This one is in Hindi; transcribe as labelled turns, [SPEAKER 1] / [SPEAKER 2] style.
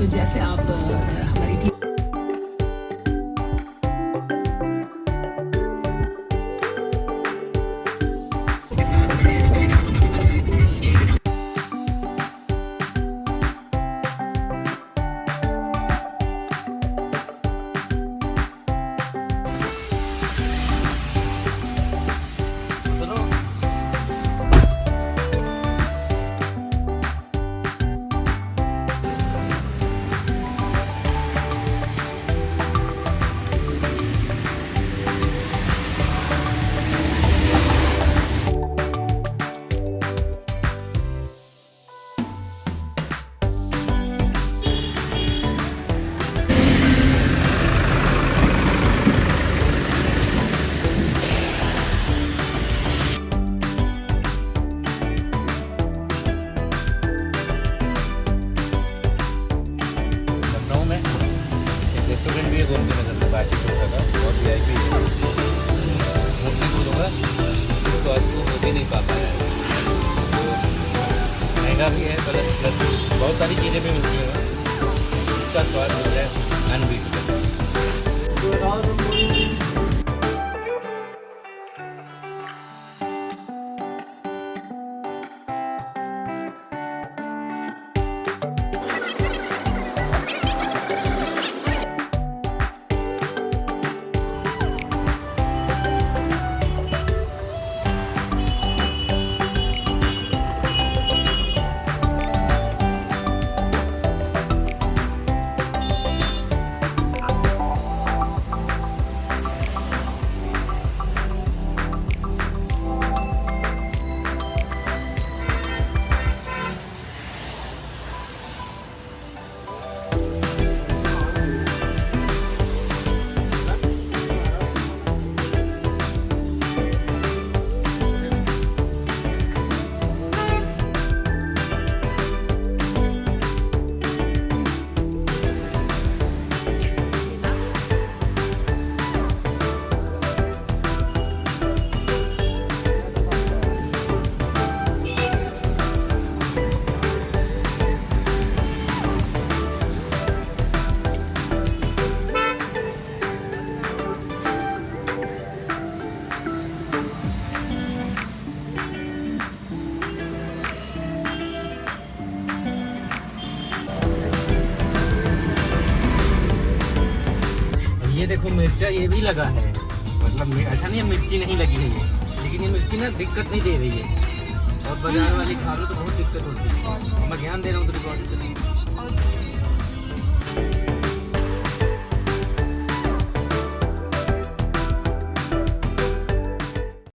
[SPEAKER 1] जैसे आप हमारी टीम
[SPEAKER 2] लखनऊ में एक रेस्टोरेंट भी है गोमती नगर में, बाटी चोखा का, बहुत VIP मोस्टली बोलूँगा तो आज वो हो भी नहीं पा पाया है। तो महंगा भी है प्लस बहुत सारी चीज़ें भी मिलती हैं, उसका स्वाद जो है अनबीटेबल। ये देखो मिर्चा ये भी लगा है, मतलब ऐसा नहीं है मिर्ची नहीं लगी है ये, लेकिन ये मिर्ची ना दिक्कत नहीं दे रही है, और बाजार वाली खा लो तो बहुत दिक्कत होती है। मैं ध्यान दे रहा हूँ तो रिकॉर्ड